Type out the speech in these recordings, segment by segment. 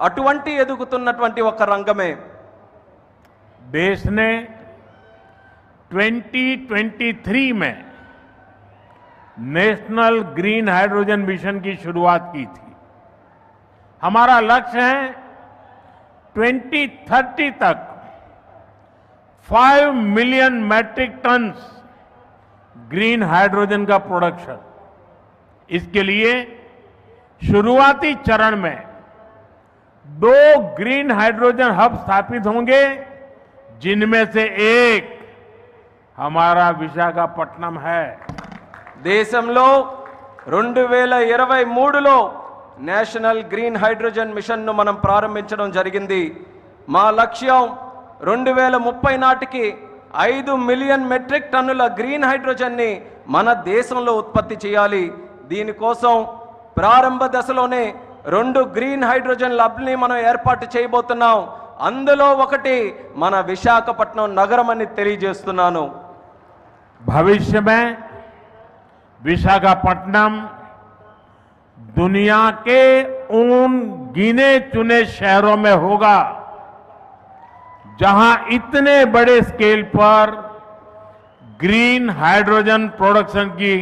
అటువంటి ఎదుగుతున్నటువంటి ఒక రంగమే. देश ने 2023 में नेशनल ग्रीन हाइड्रोजन मिशन की शुरुआत की थी। हमारा लक्ष्य है 2030 तक 5 million metric tons green hydrogen का प्रोडक्शन। इसके लिए शुरुआती चरण में 2 ग्रीन हाइड्रोजन हब स्थापित होंगे, जिनमें से एक हमारा विशाखापट्टनम है। దేశంలో 2023లో నేషనల్ గ్రీన్ హైడ్రోజన్ మిషన్ ను మనం ప్రారంభించడం జరిగింది. మా లక్ష్యం 2030 నాటికి 5 మిలియన్ మెట్రిక్ టన్నుల గ్రీన్ హైడ్రోజన్ ని మన దేశంలో ఉత్పత్తి చేయాలి. దీనికోసం ప్రారంభ దశలోనే 2 గ్రీన్ హైడ్రోజన్ ల్యాబ్‌ని మనం ఏర్పాటు చేయబోతున్నాం. అందులో ఒకటి మన విశాఖపట్నం నగరం అని తెలియజేస్తున్నాను. भविष्य में विशाखापट्टनम दुनिया के उन गिने चुने शहरों में होगा जहां इतने बड़े स्केल पर ग्रीन हाइड्रोजन प्रोडक्शन की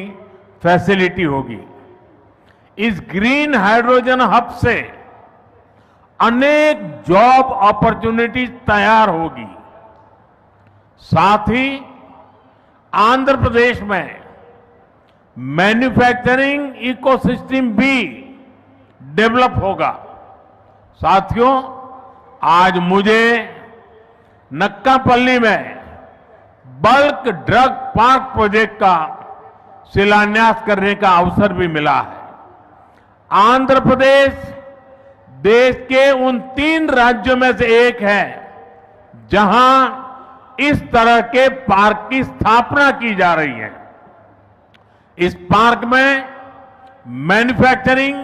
फैसिलिटी होगी। इस ग्रीन हाइड्रोजन हब से अनेक जॉब अपॉर्चुनिटीज तैयार होगी। साथ ही आंध्र प्रदेश में मैन्युफैक्चरिंग इकोसिस्टम भी डेवलप होगा। साथियों, आज मुझे नक्कापल्ली में बल्क ड्रग पार्क प्रोजेक्ट का शिलान्यास करने का अवसर भी मिला है। आंध्र प्रदेश देश के उन 3 राज्यों में से एक है जहां इस तरह के पार्क की स्थापना की जा रही है। इस पार्क में मैन्युफैक्चरिंग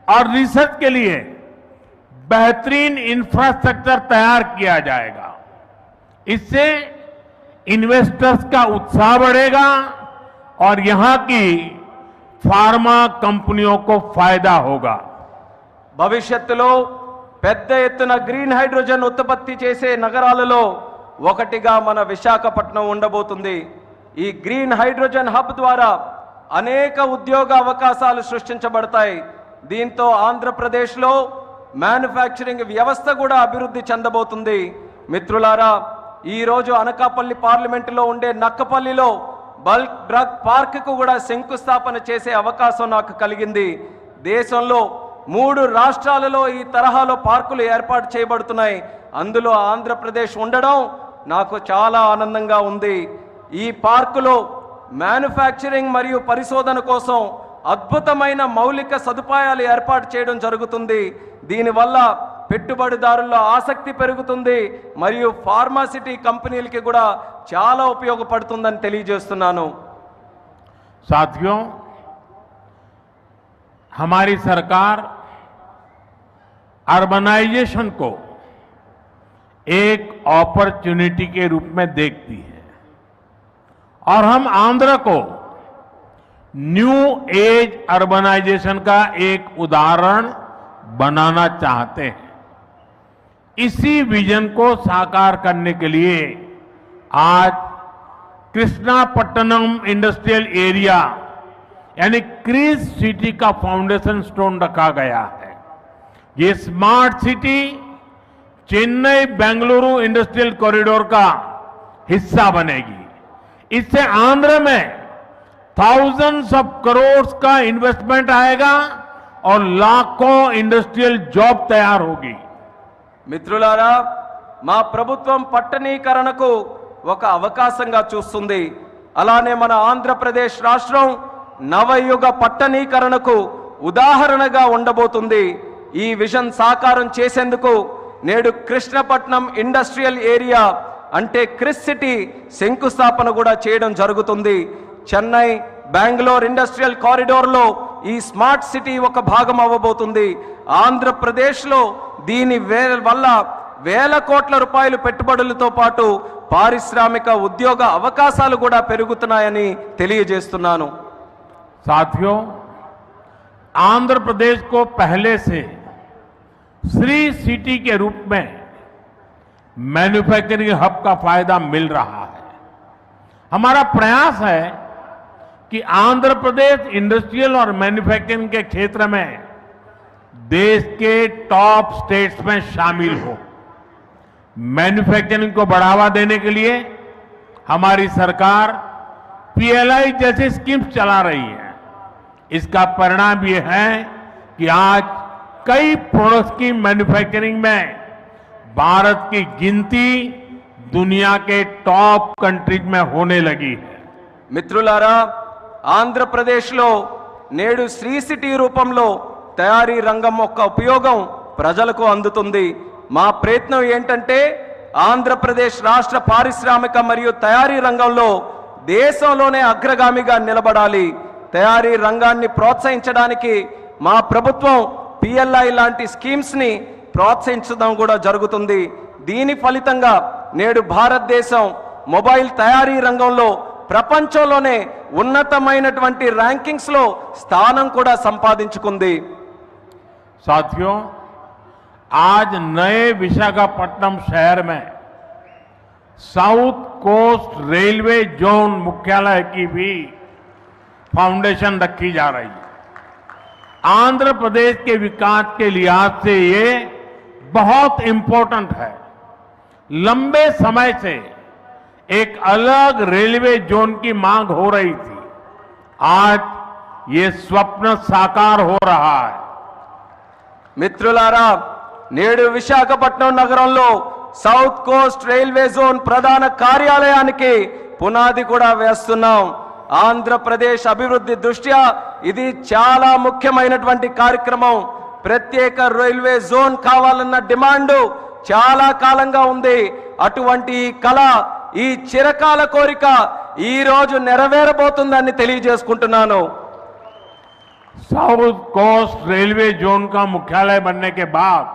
और रिसर्च के लिए बेहतरीन इंफ्रास्ट्रक्चर तैयार किया जाएगा। इससे इन्वेस्टर्स का उत्साह बढ़ेगा और यहां की फार्मा कंपनियों को फायदा होगा। భవిష్యత్తులో పెద్ద ఎత్తున గ్రీన్ హైడ్రోజన్ ఉత్పత్తి చేసే నగరాలలో ఒకటిగా మన విశాఖపట్నం ఉండబోతుంది. ఈ గ్రీన్ హైడ్రోజన్ హబ్ ద్వారా అనేక ఉద్యోగ అవకాశాలు సృష్టించబడతాయి. దీంతో ఆంధ్రప్రదేశ్లో మ్యానుఫ్యాక్చరింగ్ వ్యవస్థ కూడా అభివృద్ధి చెందబోతుంది. మిత్రులారా, ఈరోజు అనకాపల్లి పార్లమెంటులో ఉండే నక్కపల్లిలో బల్క్ డ్రగ్ పార్క్కు కూడా శంకుస్థాపన చేసే అవకాశం నాకు కలిగింది. దేశంలో 3 రాష్ట్రాలలో ఈ తరహాలో పార్కులు ఏర్పాటు చేయబడుతున్నాయి. అందులో ఆంధ్రప్రదేశ్ ఉండడం నాకు చాలా ఆనందంగా ఉంది. ఈ పార్కులో మ్యానుఫ్యాక్చరింగ్ మరియు పరిశోధన కోసం అద్భుతమైన మౌలిక సదుపాయాలు ఏర్పాటు చేయడం జరుగుతుంది. దీనివల్ల పెట్టుబడిదారుల్లో ఆసక్తి పెరుగుతుంది మరియు ఫార్మాసిటీ కంపెనీలకి కూడా చాలా ఉపయోగపడుతుందని తెలియజేస్తున్నాను. साथियों, हमारी सरकार अर्बनाइजेशन को एक अपॉर्चुनिटी के रूप में देखती है और हम आंध्र को न्यू एज अर्बनाइजेशन का एक उदाहरण बनाना चाहते हैं। इसी विजन को साकार करने के लिए आज कृष्णापट्टनम इंडस्ट्रियल एरिया यानी क्रिस सिटी का फाउंडेशन स्टोन रखा गया है। ये smart city Chennai Bengaluru industrial corridor का हिस्सा बनेगी। इससे आंध्र में थाउजेंड्स ऑफ करोड़ का इन्वेस्टमेंट आएगा और लाखों इंडस्ट्रियल जॉब तैयार होगी। మిత్రులారా, మా ప్రభుత్వం పట్టణీకరణకు ఒక అవకాశంగా చూస్తుంది. అలానే మన ఆంధ్రప్రదేశ్ రాష్ట్రం నవయుగ పట్టణీకరణకు ఉదాహరణగా ఉండబోతుంది. ఈ విజన్ సాకారం చేసేందుకు నేడు కృష్ణపట్నం ఇండస్ట్రియల్ ఏరియా అంటే క్రిస్ సిటీ శంకుస్థాపన కూడా చేయడం జరుగుతుంది. చెన్నై బెంగళూరు ఇండస్ట్రియల్ కారిడోర్లో ఈ స్మార్ట్ సిటీ ఒక భాగం అవ్వబోతుంది. ఆంధ్రప్రదేశ్లో దీని వల్ల వేల కోట్ల రూపాయలు పెట్టుబడులతో పాటు పారిశ్రామిక ఉద్యోగ అవకాశాలు కూడా పెరుగుతున్నాయని తెలియజేస్తున్నాను. साथियों, आंध्र प्रदेश को पहले से श्री सिटी के रूप में मैन्युफैक्चरिंग हब का फायदा मिल रहा है। हमारा प्रयास है कि आंध्र प्रदेश इंडस्ट्रियल और मैन्युफैक्चरिंग के क्षेत्र में देश के टॉप स्टेट्स में शामिल हो। मैन्युफैक्चरिंग को बढ़ावा देने के लिए हमारी सरकार पीएलआई जैसी स्कीम्स चला रही है। इसका परिणाम ये है कि आज कई प्रोडक्ट्स की मैन्युफैक्चरिंग में भारत की गिनती दुनिया के टॉप कंट्रीज में होने लगी है। మిత్రులారా, ఆంధ్రప్రదేశ్లో నేడు శ్రీ సిటీ రూపంలో తయారీ రంగం యొక్క ఉపయోగం ప్రజలకు అందుతుంది. మా ప్రయత్నం ఏంటంటే ఆంధ్రప్రదేశ్ రాష్ట్ర పారిశ్రామిక మరియు తయారీ రంగంలో దేశంలోనే అగ్రగామిగా నిలబడాలి. తయారీ రంగాన్ని ప్రోత్సహించడానికి మా ప్రభుత్వం పిఎల్ఐ లాంటి స్కీమ్స్ ని ప్రోత్సహించడం కూడా జరుగుతుంది. దీని ఫలితంగా నేడు భారతదేశం మొబైల్ తయారీ రంగంలో ప్రపంచంలోనే ఉన్నతమైనటువంటి ర్యాంకింగ్స్ లో స్థానం కూడా సంపాదించుకుంది. साथियों, आज नए विशाखापट्टनम शहर में साउथ कोस्ट रेलवे जोन मुख्यालय की भी फाउंडेशन रखी जा रही है। आंध्र प्रदेश के विकास के लिहाज से ये बहुत इंपॉर्टेंट है। लंबे समय से एक अलग रेलवे जोन की मांग हो रही थी। आज ये स्वप्न साकार हो रहा है। మిత్రులారా, నేడు విశాఖపట్నం నగరంలో సౌత్ కోస్ట్ రైల్వే జోన్ ప్రధాన కార్యాలయానికి పునాది కూడా వేస్తున్నాం. ఆంధ్రప్రదేశ్ అభివృద్ధి దృష్ట్యా ఇది చాలా ముఖ్యమైనటువంటి కార్యక్రమం. ప్రత్యేక రైల్వే జోన్ కావాలన్న డిమాండ్ చాలా కాలంగా ఉంది. అటువంటి ఈ కళ, ఈ చిరకాల కోరిక ఈ రోజు నెరవేరబోతుందని తెలియజేసుకుంటున్నాను. साउथ कोस्ट रेलवे जोन का मुख्यालय बनने के बाद